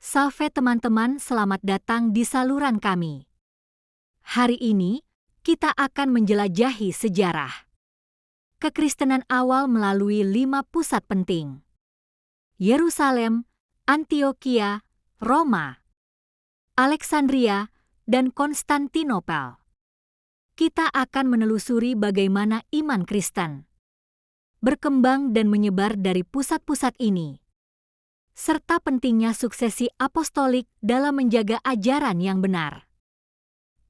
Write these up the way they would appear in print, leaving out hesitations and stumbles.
Salve teman-teman, selamat datang di saluran kami. Hari ini, kita akan menjelajahi sejarah kekristenan awal melalui 5 pusat penting: Yerusalem, Antiokhia, Roma, Alexandria, dan Konstantinopel. Kita akan menelusuri bagaimana iman Kristen berkembang dan menyebar dari pusat-pusat ini, serta pentingnya suksesi apostolik dalam menjaga ajaran yang benar.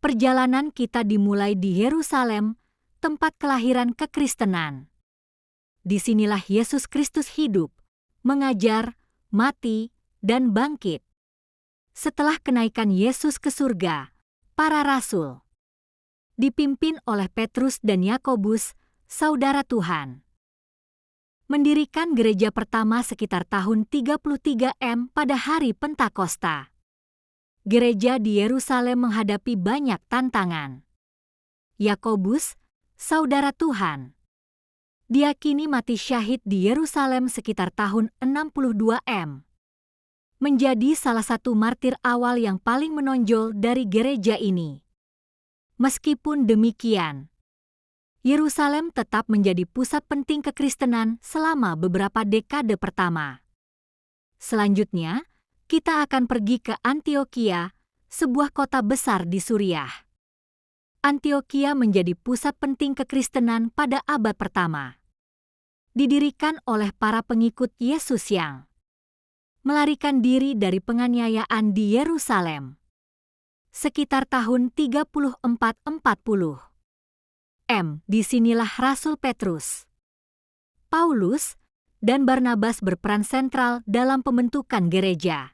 Perjalanan kita dimulai di Yerusalem, tempat kelahiran kekristenan. Disinilah Yesus Kristus hidup, mengajar, mati, dan bangkit. Setelah kenaikan Yesus ke surga, para rasul, dipimpin oleh Petrus dan Yakobus, saudara Tuhan, mendirikan gereja pertama sekitar tahun 33 M pada hari Pentakosta. Gereja di Yerusalem menghadapi banyak tantangan. Yakobus, saudara Tuhan, diyakini mati syahid di Yerusalem sekitar tahun 62 M. Menjadi salah satu martir awal yang paling menonjol dari gereja ini. Meskipun demikian, Yerusalem tetap menjadi pusat penting kekristenan selama beberapa dekade pertama. Selanjutnya, kita akan pergi ke Antiokhia, sebuah kota besar di Suriah. Antiokhia menjadi pusat penting kekristenan pada abad pertama. Didirikan oleh para pengikut Yesus yang melarikan diri dari penganiayaan di Yerusalem sekitar tahun 34-40 M. Disinilah Rasul Petrus, Paulus, dan Barnabas berperan sentral dalam pembentukan gereja.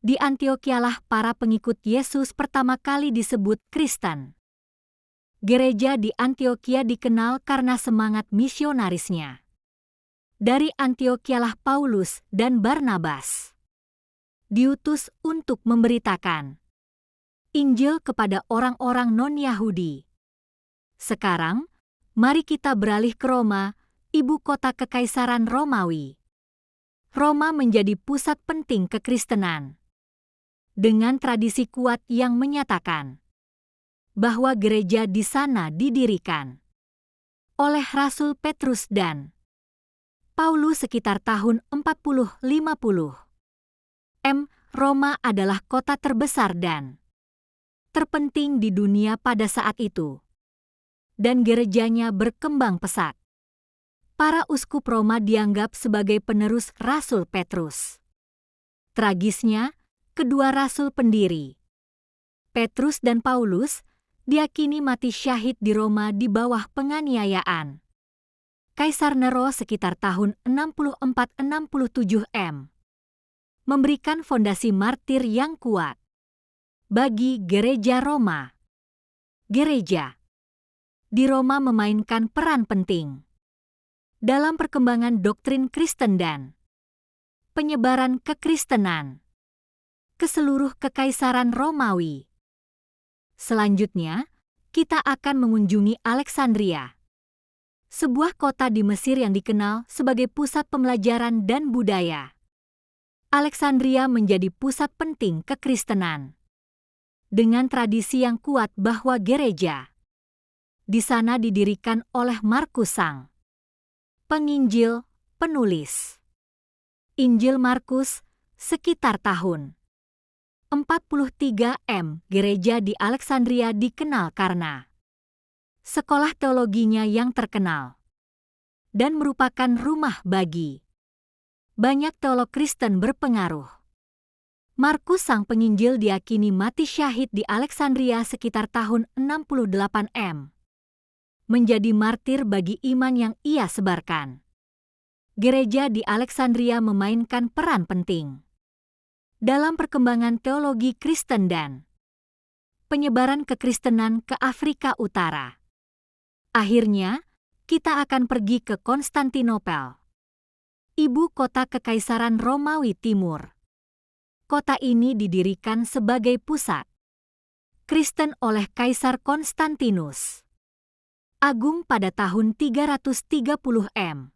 Di Antiokhialah para pengikut Yesus pertama kali disebut Kristen. Gereja di Antiokhia dikenal karena semangat misionarisnya. Dari Antiokhia Paulus dan Barnabas diutus untuk memberitakan Injil kepada orang-orang non-Yahudi. Sekarang, mari kita beralih ke Roma, ibu kota kekaisaran Romawi. Roma menjadi pusat penting kekristenan, dengan tradisi kuat yang menyatakan bahwa gereja di sana didirikan oleh Rasul Petrus dan Paulus sekitar tahun 40-50 M. Roma adalah kota terbesar dan terpenting di dunia pada saat itu, dan gerejanya berkembang pesat. Para uskup Roma dianggap sebagai penerus Rasul Petrus. Tragisnya, kedua rasul pendiri, Petrus dan Paulus, diyakini mati syahid di Roma di bawah penganiayaan Kaisar Nero sekitar tahun 64-67 M. Memberikan fondasi martir yang kuat bagi gereja Roma. Gereja di Roma memainkan peran penting dalam perkembangan doktrin Kristen dan penyebaran kekristenan ke seluruh kekaisaran Romawi. Selanjutnya, kita akan mengunjungi Alexandria, sebuah kota di Mesir yang dikenal sebagai pusat pembelajaran dan budaya. Alexandria menjadi pusat penting kekristenan, dengan tradisi yang kuat bahwa gereja di sana didirikan oleh Markus sang penginjil, penulis Injil Markus sekitar tahun 43 M. Gereja di Alexandria dikenal karena sekolah teologinya yang terkenal dan merupakan rumah bagi banyak teolog Kristen berpengaruh. Markus sang penginjil diyakini mati syahid di Alexandria sekitar tahun 68 M. Menjadi martir bagi iman yang ia sebarkan. Gereja di Alexandria memainkan peran penting dalam perkembangan teologi Kristen dan penyebaran kekristenan ke Afrika Utara. Akhirnya, kita akan pergi ke Konstantinopel, ibu kota kekaisaran Romawi Timur. Kota ini didirikan sebagai pusat Kristen oleh Kaisar Konstantinus Agung pada tahun 330 M.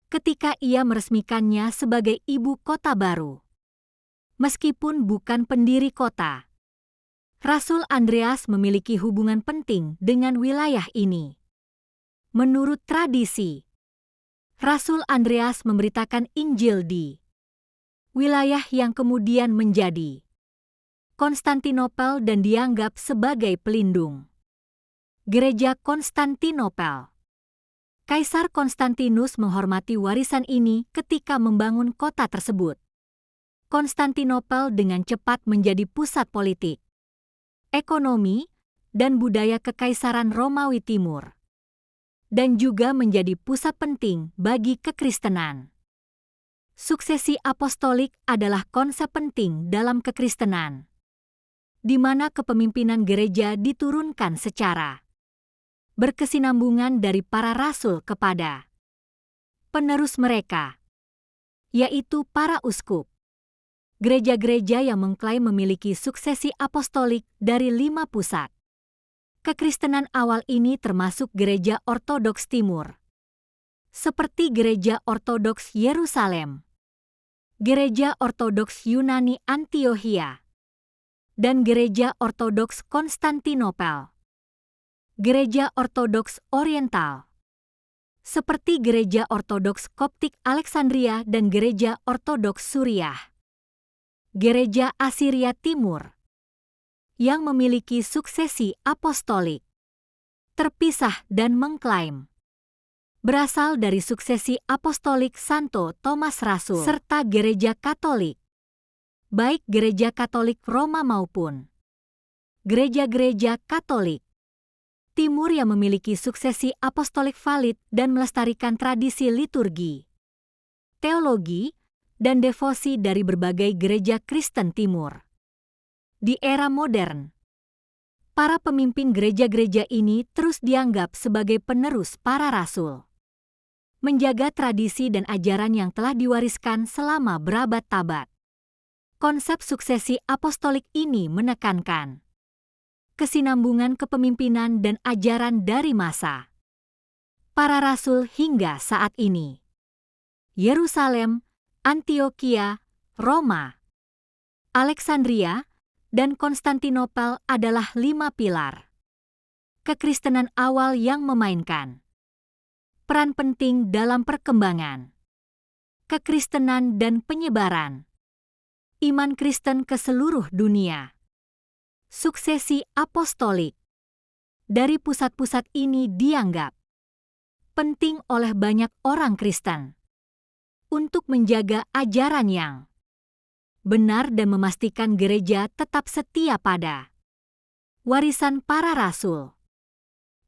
Ketika ia meresmikannya sebagai ibu kota baru. Meskipun bukan pendiri kota, Rasul Andreas memiliki hubungan penting dengan wilayah ini. Menurut tradisi, Rasul Andreas memberitakan Injil di wilayah yang kemudian menjadi Konstantinopel dan dianggap sebagai pelindung Gereja Konstantinopel. Kaisar Konstantinus menghormati warisan ini ketika membangun kota tersebut. Konstantinopel dengan cepat menjadi pusat politik, ekonomi, dan budaya Kekaisaran Romawi Timur, dan juga menjadi pusat penting bagi kekristenan. Suksesi apostolik adalah konsep penting dalam kekristenan, di mana kepemimpinan gereja diturunkan secara berkesinambungan dari para rasul kepada penerus mereka, yaitu para uskup. Gereja-gereja yang mengklaim memiliki suksesi apostolik dari 5 pusat kekristenan awal ini termasuk Gereja Ortodoks Timur, seperti Gereja Ortodoks Yerusalem, Gereja Ortodoks Yunani Antiokhia, dan Gereja Ortodoks Konstantinopel. Gereja Ortodoks Oriental, seperti Gereja Ortodoks Koptik Alexandria dan Gereja Ortodoks Suriah. Gereja Asiria Timur, yang memiliki suksesi apostolik, terpisah dan mengklaim berasal dari suksesi apostolik Santo Thomas Rasul, serta Gereja Katolik, baik Gereja Katolik Roma maupun gereja-gereja Katolik Timur yang memiliki suksesi apostolik valid dan melestarikan tradisi liturgi, teologi, dan devosi dari berbagai gereja Kristen Timur. Di era modern, para pemimpin gereja-gereja ini terus dianggap sebagai penerus para rasul, menjaga tradisi dan ajaran yang telah diwariskan selama berabad-abad. Konsep suksesi apostolik ini menekankan kesinambungan kepemimpinan dan ajaran dari masa para rasul hingga saat ini. Yerusalem, Antiokhia, Roma, Alexandria, dan Konstantinopel adalah 5 pilar kekristenan awal yang memainkan peran penting dalam perkembangan kekristenan dan penyebaran iman Kristen ke seluruh dunia. Suksesi apostolik dari pusat-pusat ini dianggap penting oleh banyak orang Kristen untuk menjaga ajaran yang benar dan memastikan gereja tetap setia pada warisan para rasul.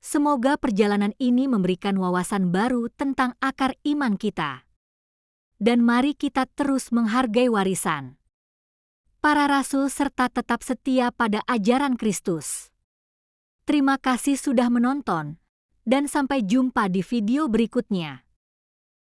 Semoga perjalanan ini memberikan wawasan baru tentang akar iman kita. Dan mari kita terus menghargai warisan para rasul serta tetap setia pada ajaran Kristus. Terima kasih sudah menonton, dan sampai jumpa di video berikutnya.